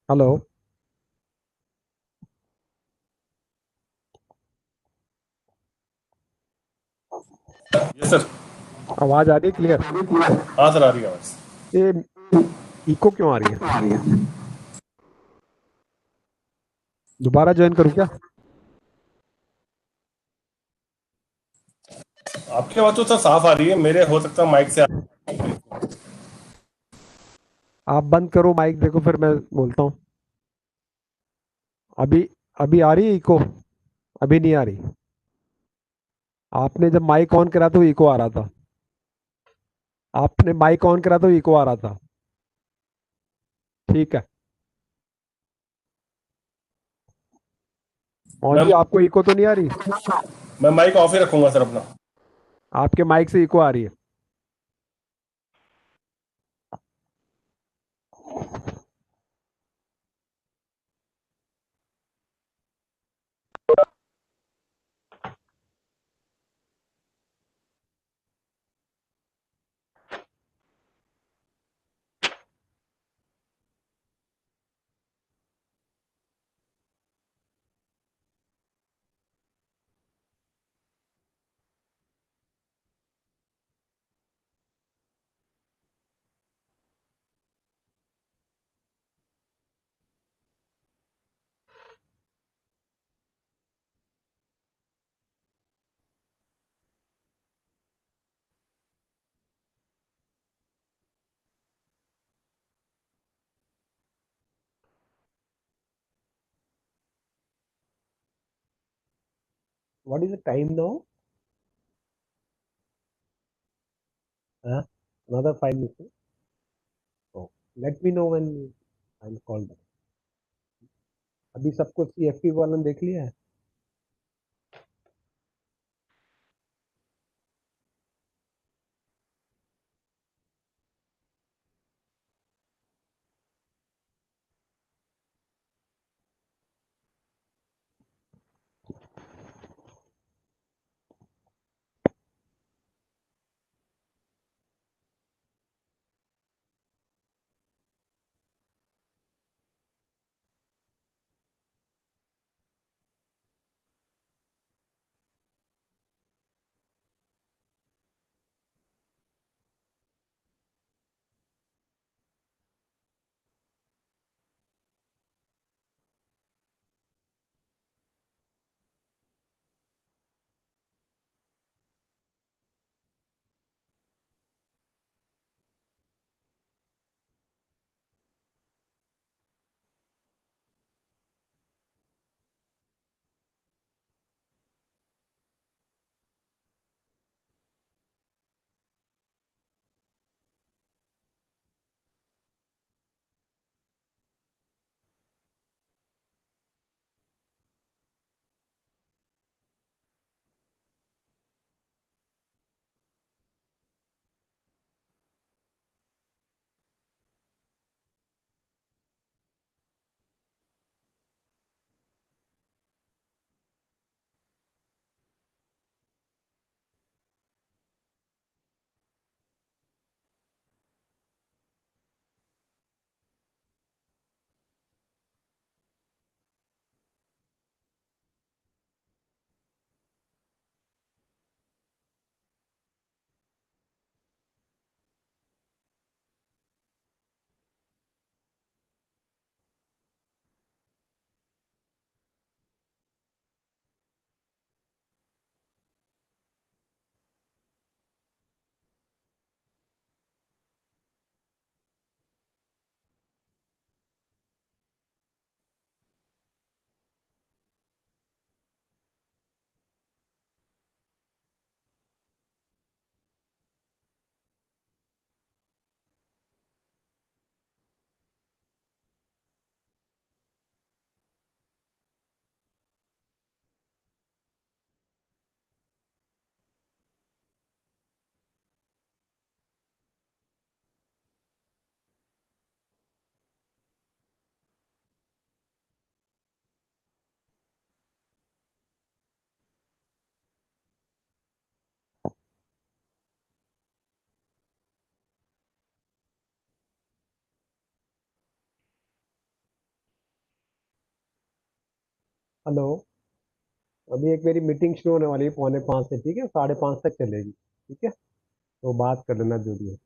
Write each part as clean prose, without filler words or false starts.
Hello. Yes sir. आवाज आ रही है क्लियर? हाँ सर, आ रही है आवाज। ये इको क्यों आ रही है? दोबारा ज्वाइन करूँ क्या? आपकी आवाज तो सर साफ आ रही है, मेरे हो सकता है माइक से आप बंद करो माइक, देखो फिर मैं बोलता हूँ। अभी अभी आ रही है इको? अभी नहीं आ रही। आपने जब माइक ऑन करा तो इको आ रहा था। आपने माइक ऑन करा तो इको आ रहा था। ठीक है। और मैं जी आपको इको तो नहीं आ रही? मैं माइक ऑफ ही रखूंगा सर अपना। आपके माइक से इको आ रही है। What is the time now? Another 5 minutes. Let me know when I will call back. अभी सबको सीएफपी वाला देख लिया है? हेलो। अभी एक मेरी मीटिंग शुरू होने वाली है 4:45 से, ठीक है? 5:30 तक चलेगी, ठीक है? तो बात कर लेना जो भी है।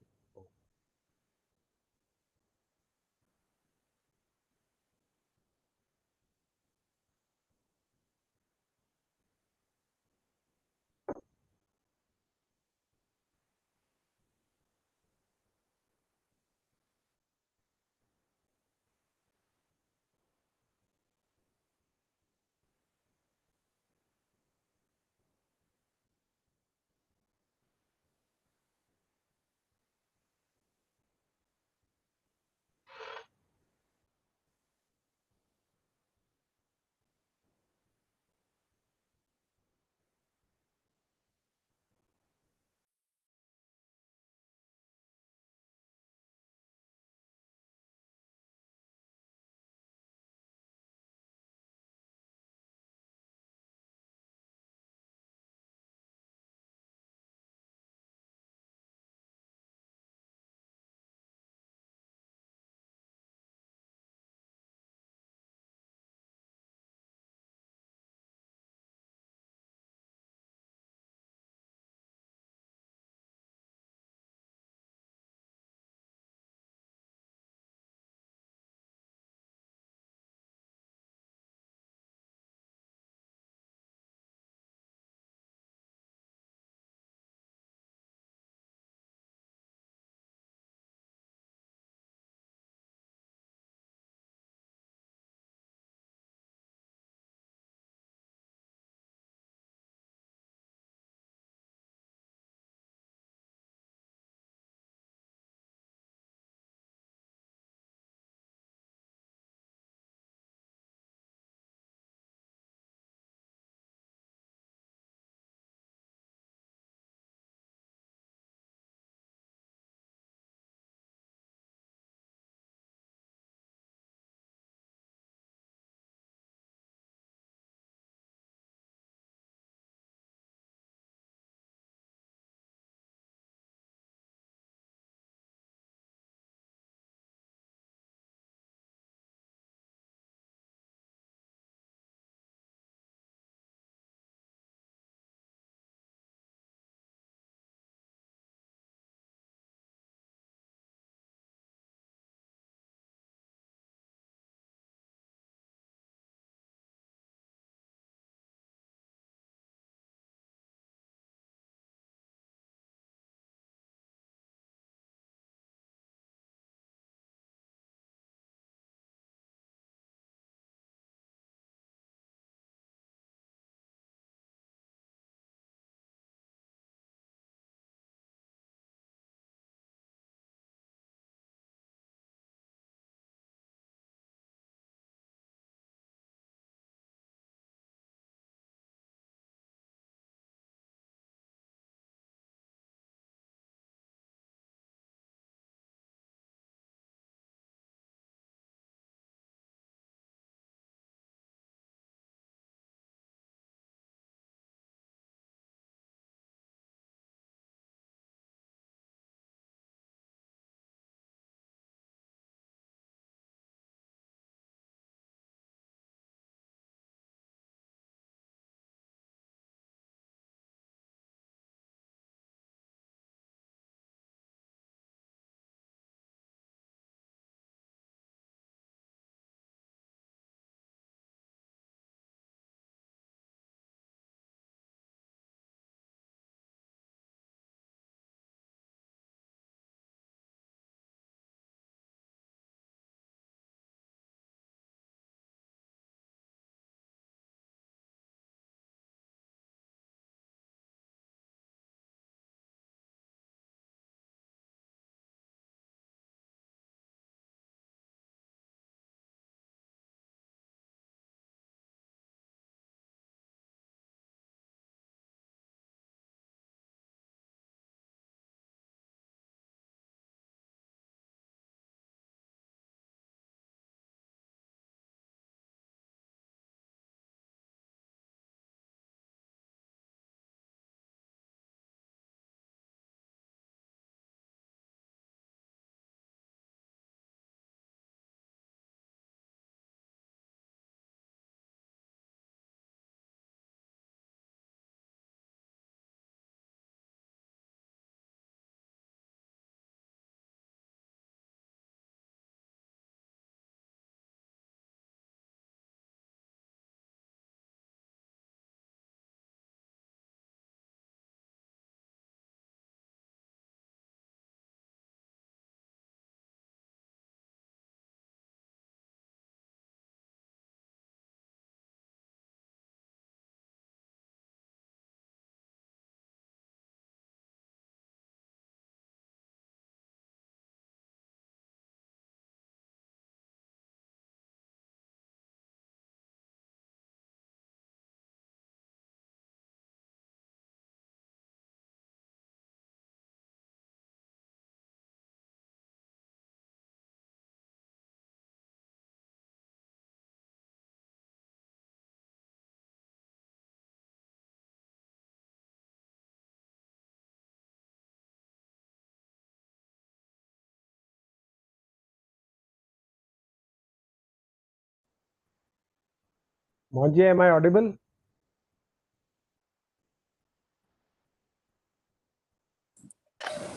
Monji, am I audible?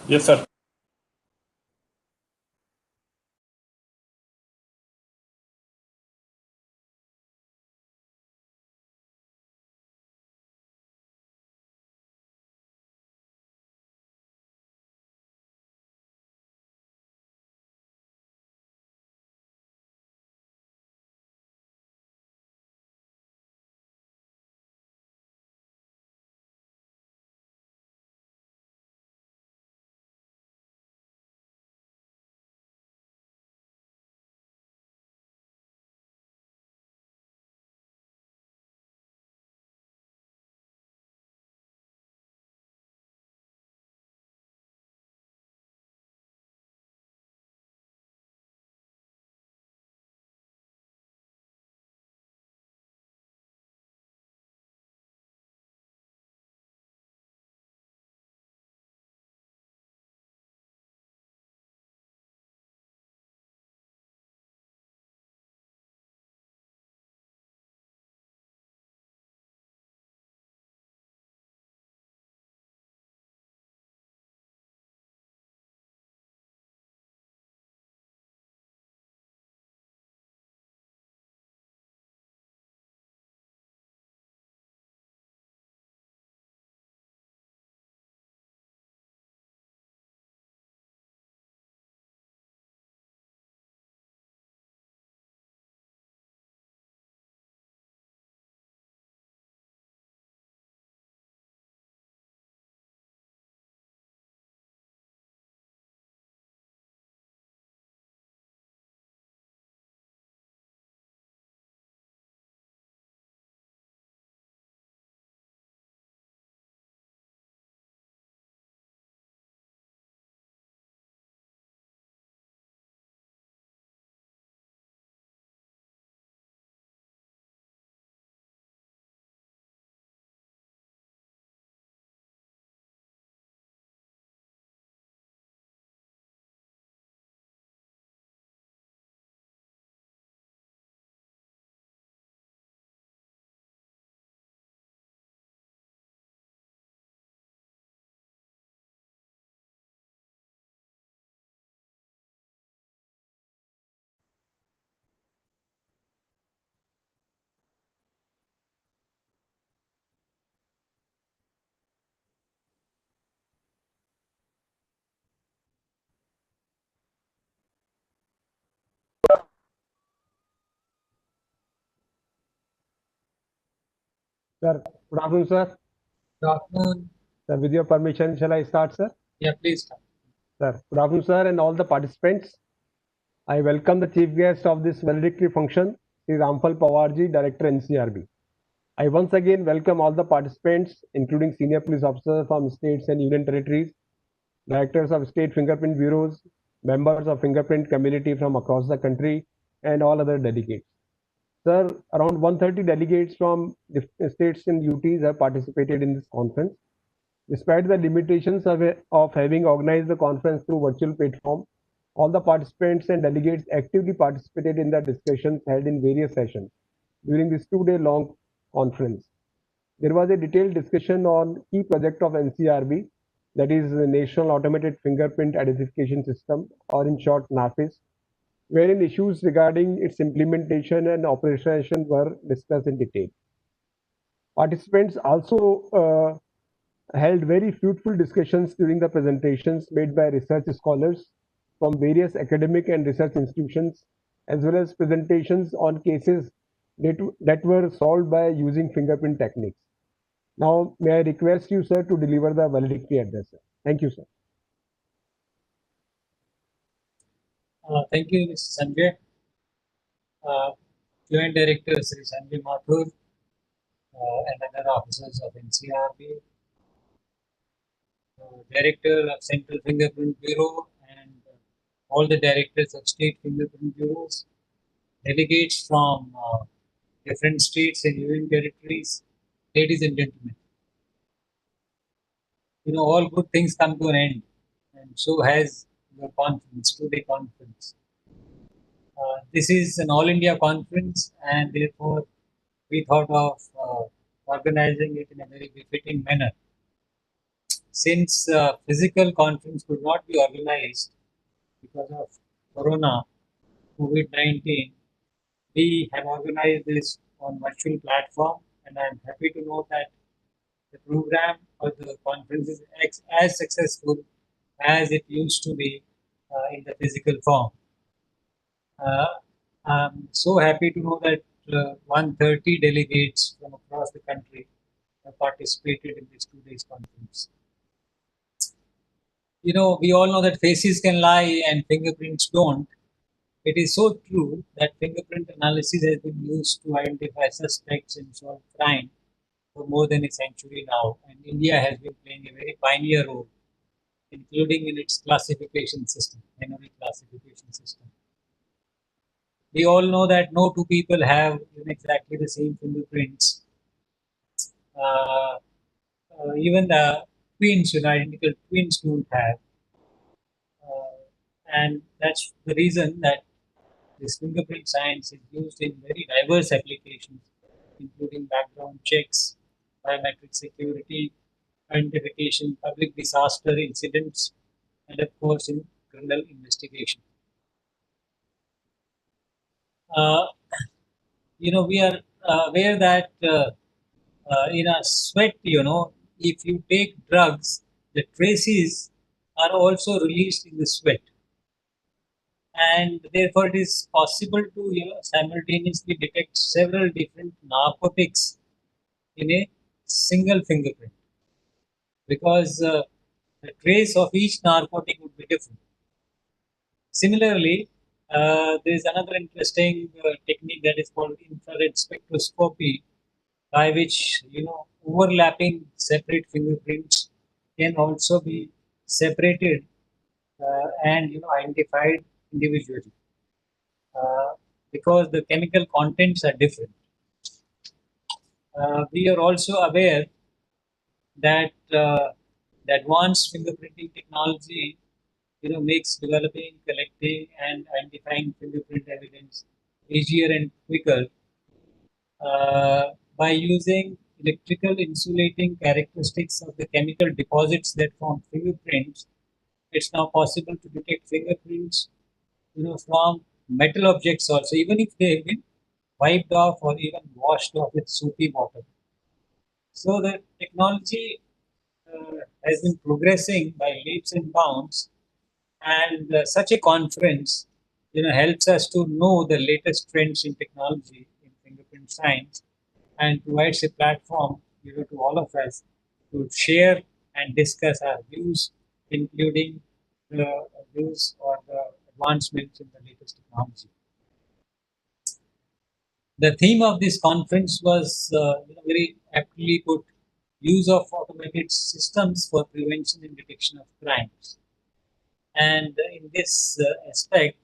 Yes, sir. Sir, good afternoon, sir. Good afternoon. Sir, with your permission, shall I start, sir? Yeah, please start. Sir, good afternoon, sir, and all the participants. I welcome the chief guest of this valedictory function, Sri Rampal Pawarji, Director NCRB. I once again welcome all the participants, including senior police officers from states and union territories, directors of state fingerprint bureaus, members of fingerprint community from across the country, and all other delegates. Sir, around 130 delegates from states and UTs have participated in this conference. Despite the limitations of having organized the conference through virtual platform, all the participants and delegates actively participated in the discussions held in various sessions during this 2-day long conference. There was a detailed discussion on key project of NCRB, that is the National Automated Fingerprint Identification System, or in short NAFIS, wherein issues regarding its implementation and operationalization were discussed in detail. Participants also held very fruitful discussions during the presentations made by research scholars from various academic and research institutions, as well as presentations on cases that were solved by using fingerprint techniques. Now, may I request you, sir, to deliver the valedictory address, sir. Thank you, sir. Thank you, Mr. Sanjay. Joint Director Sri Sanjay Mathur and other officers of NCRB, Director of Central Fingerprint Bureau, and all the directors of state fingerprint bureaus, delegates from different states and union territories, ladies and gentlemen. You know, all good things come to an end, and so has the conference, 2-day conference. This is an all India conference, and therefore we thought of organizing it in a very befitting manner. Since physical conference could not be organized because of Corona, COVID-19, we have organized this on virtual platform, and I'm happy to know that the program or the conference is as successful as it used to be in the physical form. I'm so happy to know that 130 delegates from across the country have participated in this 2 days conference. You know, we all know that faces can lie and fingerprints don't. It is so true that fingerprint analysis has been used to identify suspects and solve crime for more than a century now, and India has been playing a very pioneer role, including in its classification system, memory classification system. We all know that no two people have exactly the same fingerprints. Uh, Even the twins, identical twins don't have. And that's the reason that this fingerprint science is used in very diverse applications, including background checks, biometric security, identification, public disaster incidents, and of course in criminal investigation. Uh, we are aware that in a sweat, if you take drugs, the traces are also released in the sweat, and therefore it is possible to simultaneously detect several different narcotics in a single fingerprint, because the trace of each narcotic would be different. Similarly, there is another interesting technique that is called infrared spectroscopy, by which overlapping separate fingerprints can also be separated and identified individually, uh, because the chemical contents are different. We are also aware that the advanced fingerprinting technology makes developing, collecting, and identifying fingerprint evidence easier and quicker by using electrical insulating characteristics of the chemical deposits that form fingerprints. It's now possible to detect fingerprints, from metal objects also, even if they have been wiped off or even washed off with soapy water. So the technology has been progressing by leaps and bounds, and such a conference, helps us to know the latest trends in technology in fingerprint science, and provides a platform, to all of us to share and discuss our views, including the views or the advancements in the latest technology. The theme of this conference was very aptly put: use of automated systems for prevention and detection of crimes. And in this aspect,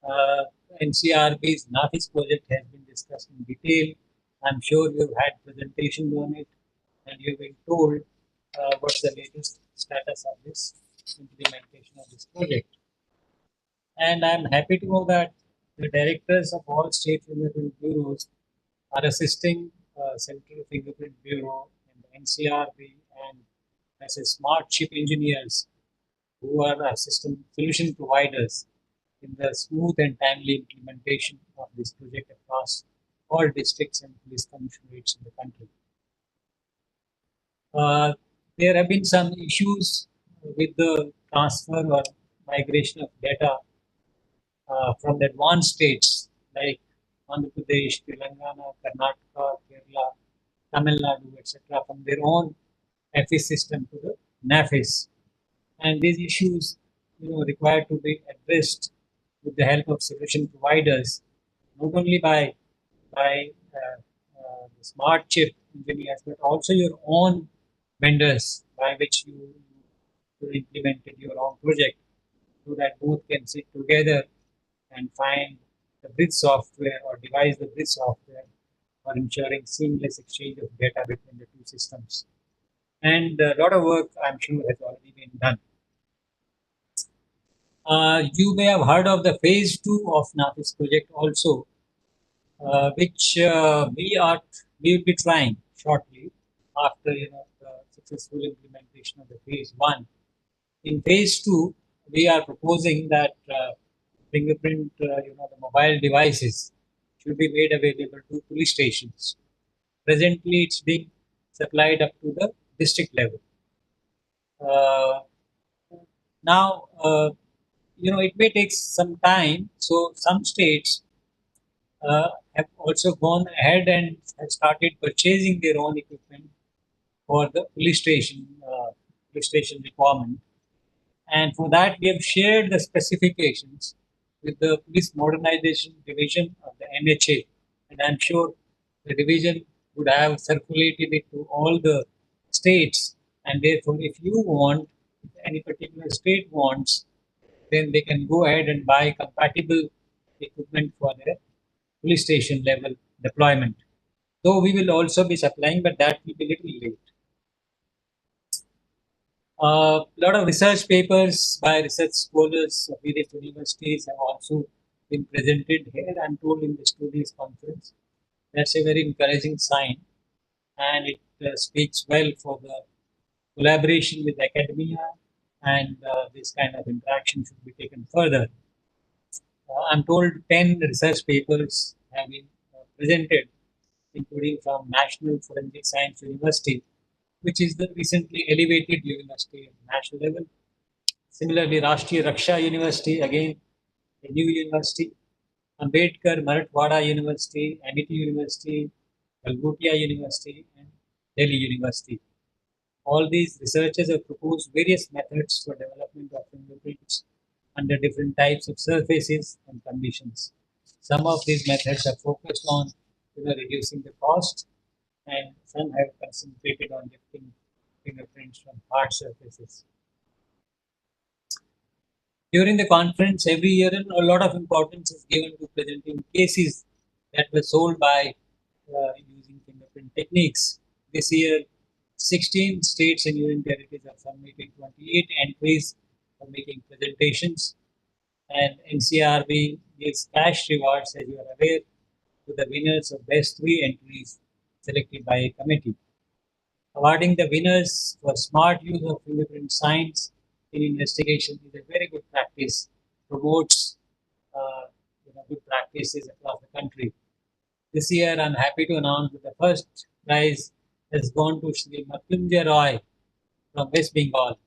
uh, NCRB's NAFIS project has been discussed in detail. I'm sure you've had presentations on it, and you've been told what's the latest status of this implementation of this project. And I'm happy to know that the directors of all state fingerprint bureaus are assisting Central Fingerprint Bureau and the NCRB, and as a smart chip engineers who are our system solution providers in the smooth and timely implementation of this project across all districts and police commissionerates in the country. Uh, there have been some issues with the transfer or migration of data from the advanced states like Andhra Pradesh, Telangana, Karnataka, Kerala, Tamil Nadu, etc., from their own NAFIS system to the NAFIS. And these issues, require to be addressed with the help of solution providers, not only by the smart chip engineers, but also your own vendors by which you implemented your own project, so that both can sit together and find the bridge software or devise the bridge software for ensuring seamless exchange of data between the two systems. And a lot of work, I'm sure, has already been done. You may have heard of the phase 2 of NAFIS project also, which we will be trying shortly after the successful implementation of the phase one. In phase two, we are proposing that fingerprint, the mobile devices should be made available to police stations. Presently, it's being supplied up to the district level. Uh, Now, it may take some time. So some states have also gone ahead and have started purchasing their own equipment for the police station requirement. And for that, we have shared the specifications with the Police Modernization Division of the NHA. And I'm sure the division would have circulated it to all the states. And therefore, if you want, if any particular state wants, then they can go ahead and buy compatible equipment for their police station level deployment. Though we will also be supplying, but that will be a little late. A lot of research papers by research scholars of various universities have also been presented here, I'm told, in the studies conference. That's a very encouraging sign, and it speaks well for the collaboration with academia, and this kind of interaction should be taken further. I'm told 10 research papers have been presented, including from National Forensic Science University, which is the recently elevated university at national level. Similarly, Rashtriya Raksha University, again a new university, Ambedkar Marathwada University, Amity University, Galgotia University, and Delhi University. All these researchers have proposed various methods for development of fingerprints under different types of surfaces and conditions. Some of these methods are focused on reducing the cost, and some have concentrated on lifting fingerprints from hard surfaces. During the conference, every year, a lot of importance is given to presenting cases that were solved by using fingerprint techniques. This year, 16 states and union territories have submitted 28 entries for making presentations, and NCRB gives cash rewards, as you are aware, to the winners of best three entries selected by a committee. Awarding the winners for smart use of fingerprint science in investigation is a very good practice, promotes good practices across the country. This year, I'm happy to announce that the first prize has gone to Shri Matyunjay Roy from West Bengal.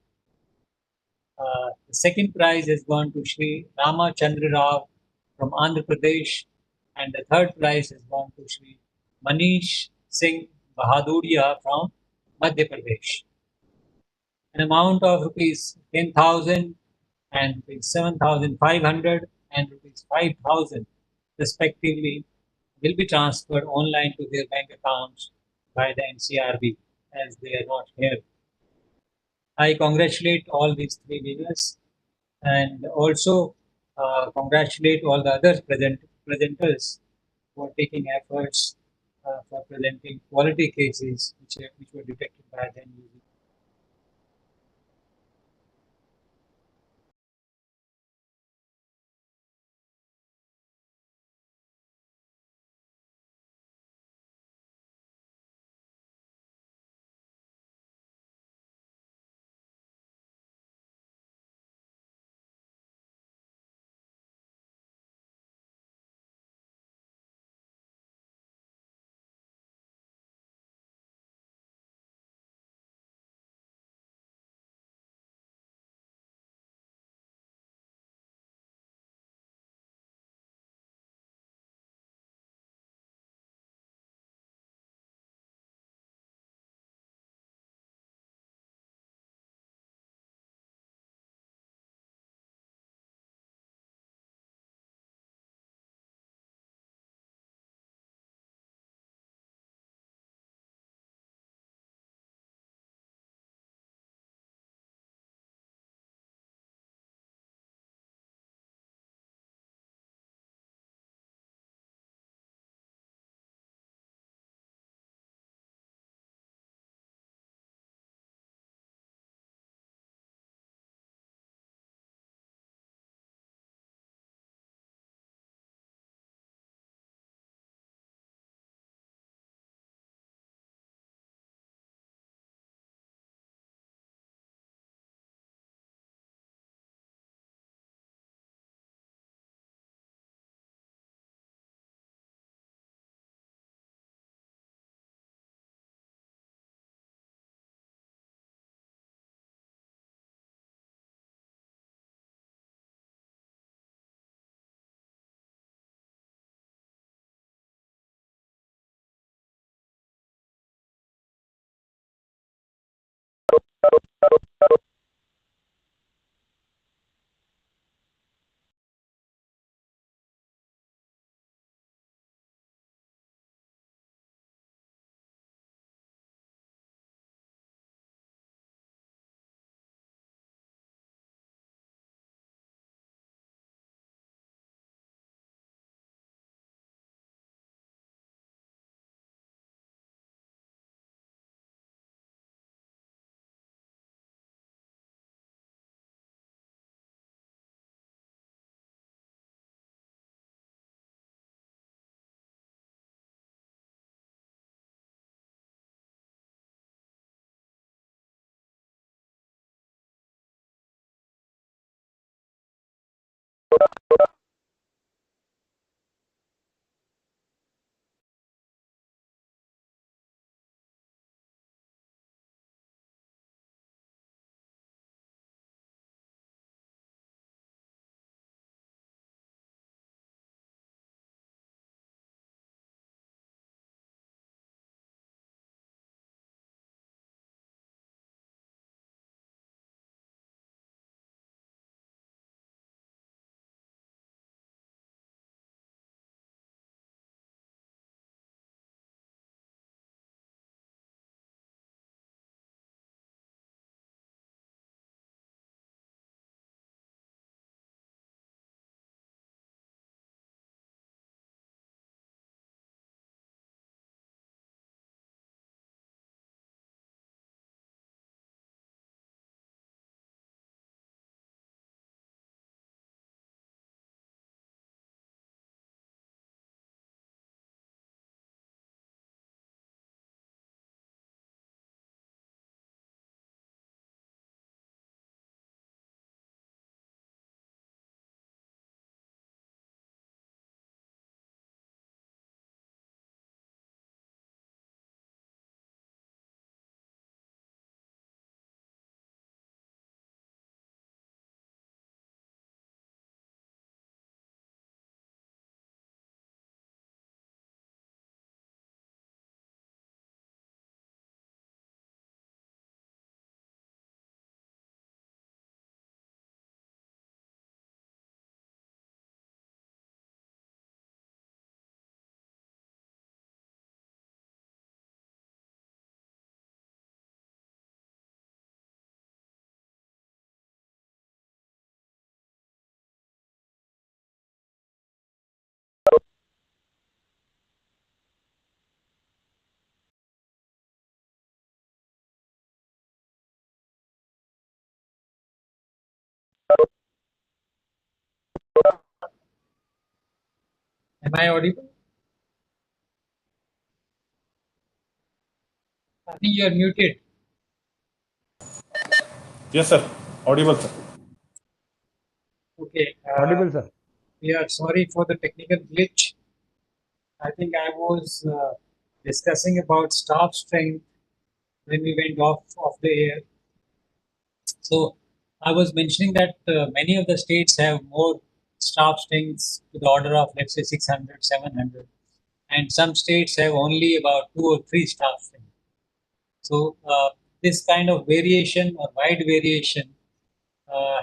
The second prize has gone to Shri Rama Chandra Rao from Andhra Pradesh, and the third prize has gone to Shri Manish Singh Bahaduria from Madhya Pradesh. An amount of rupees 10,000 and rupees 7,500 and rupees 5,000 respectively will be transferred online to their bank accounts by the Ncrb, as they are not here. I congratulate all these three winners, and also congratulate all the other presenters for taking efforts for presenting quality cases which were detected by them using Am I audible? I think you are muted. Yes, sir. Audible, sir. Okay. Audible, sir. Yeah, sorry for the technical glitch. I think I was discussing about staff strength when we went off the air. So I was mentioning that many of the states have more staff strengths to the order of, let's say, 600, 700, and some states have only about 2 or 3 staff strengths. So this kind of variation or wide variation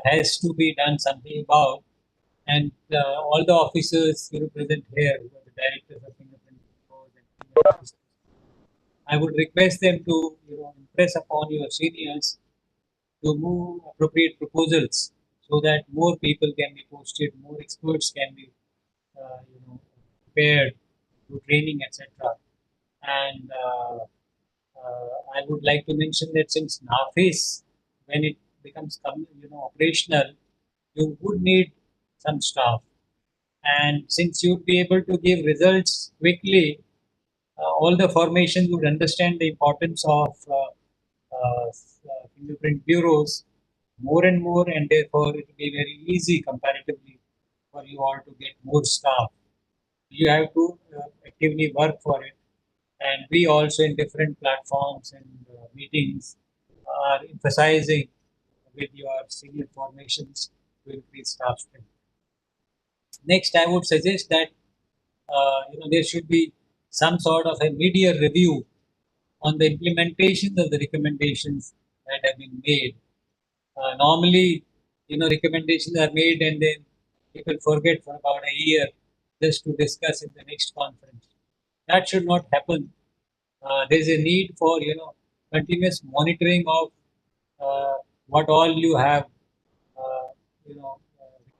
has to be done something about, and all the officers present here, the directors of fingerprint bureaus and senior officers, I would request them to impress upon your seniors to move appropriate proposals so that more people can be posted, more experts can be prepared through training, etc. And I would like to mention that since NAFIS, when it becomes operational, you would need some staff. And since you'd be able to give results quickly, all the formations would understand the importance of fingerprint bureaus more and more, and therefore it will be very easy comparatively for you all to get more staff. You have to actively work for it, and we also in different platforms and meetings are emphasizing with your senior formations to increase staff strength. Next, I would suggest that there should be some sort of a mid-year review on the implementation of the recommendations that have been made. Normally, recommendations are made and then people forget for about a year just to discuss in the next conference. That should not happen. There is a need for continuous monitoring of what all you have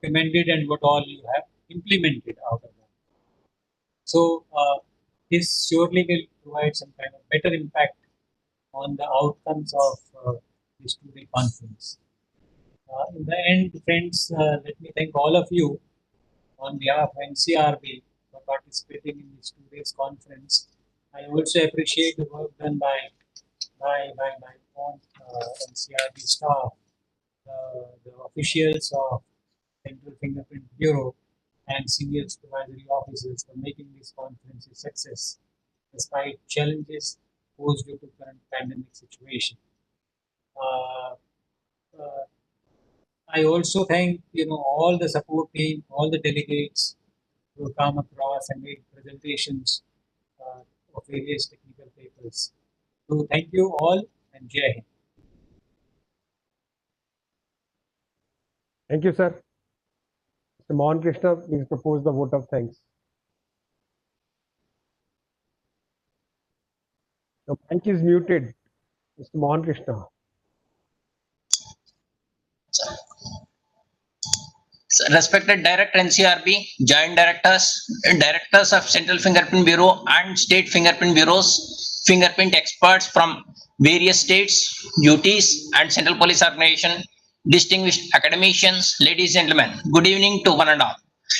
recommended and what all you have implemented out of that. So this surely will provide some kind of better impact on the outcomes of this two-day conference. In the end, friends, let me thank all of you on behalf of Ncrb for participating in this two-days conference. I also appreciate the work done by my own Ncrb staff, the officials of Central Fingerprint Bureau, and senior supervisory officers for making this conference a success despite challenges posed due to current pandemic situation. Uh, uh, I also thank all the support team, all the delegates who come across and made presentations of various technical papers. So thank you all and Jai Hind. Thank you, sir. Mr. Mohan Krishna, please propose the vote of thanks. The mic is muted. Mr. Mohan Krishna. Respected Director NCRB, Joint Directors of Central Fingerprint Bureau and State Fingerprint Bureaus, fingerprint experts from various states, UTs and Central Police Organization, distinguished academicians, ladies and gentlemen, good evening to one and all.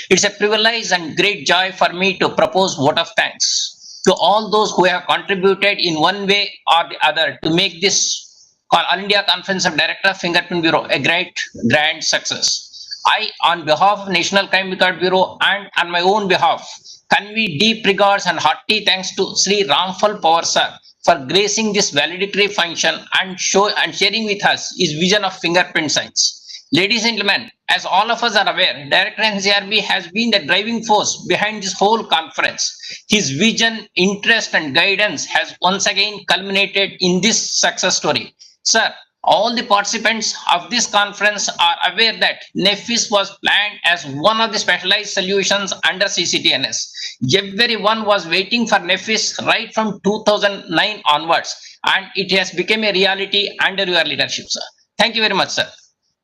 It's a privilege and great joy for me to propose vote of thanks to all those who have contributed in one way or the other to make this All India Conference of Directors of Fingerprint Bureau a grand success. I, on behalf of National Crime Record Bureau and on my own behalf, convey deep regards and hearty thanks to Sri Ramphal Pawar sir for gracing this valedictory function and sharing with us his vision of fingerprint science. Ladies and gentlemen, as all of us are aware, Director Ncrb has been the driving force behind this whole conference. His vision, interest and guidance has once again culminated in this success story. Sir, all the participants of this conference are aware that NAFIS was planned as one of the specialized solutions under CCTNS. Everyone was waiting for NAFIS right from 2009 onwards, and it has become a reality under your leadership, sir. Thank you very much, sir.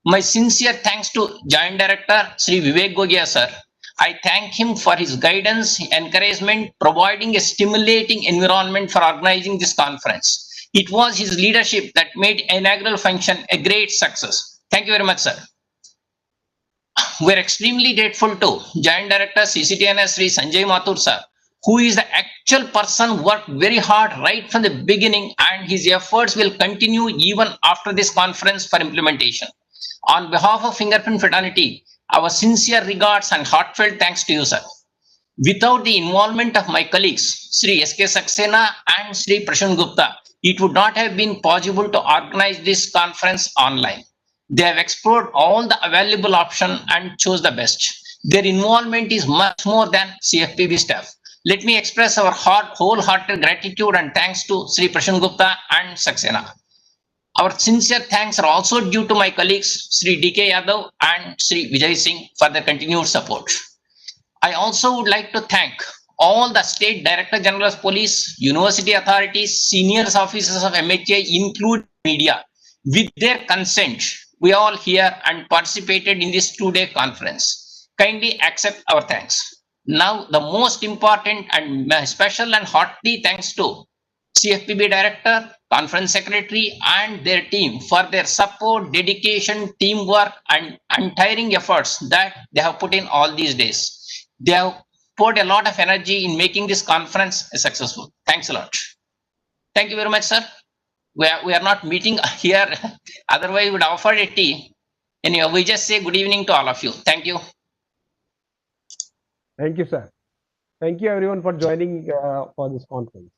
My sincere thanks to Joint Director Sri Vivek Gogia, sir. I thank him for his guidance, encouragement, providing a stimulating environment for organizing this conference. It was his leadership that made inaugural function a great success. Thank you very much, sir. We are extremely grateful to Joint Director CCTNS Sri Sanjay Mathur, sir, who is the actual person who worked very hard right from the beginning, and his efforts will continue even after this conference for implementation. On behalf of Fingerprint Fraternity, our sincere regards and heartfelt thanks to you, sir. Without the involvement of my colleagues, Sri S.K. Saxena and Sri Prashant Gupta, it would not have been possible to organize this conference online. They have explored all the available options and chose the best. Their involvement is much more than CFPB staff. Let me express our wholehearted gratitude and thanks to Sri Prashant Gupta and Saxena. Our sincere thanks are also due to my colleagues Sri D.K. Yadav and Sri Vijay Singh for their continued support. I also would like to thank all the State Director General of Police, University authorities, senior officers of MHA, including media. With their consent, we all here and participated in this two-day conference. Kindly accept our thanks. Now, the most important and special and hearty thanks to CFPB Director, Conference Secretary and their team for their support, dedication, teamwork and untiring efforts that they have put in all these days. They have poured a lot of energy in making this conference successful. Thanks a lot. Thank you very much, sir. We are not meeting here, otherwise we would offer a tea. Anyway, we just say good evening to all of you. Thank you. Thank you, sir. Thank you everyone for joining for this conference.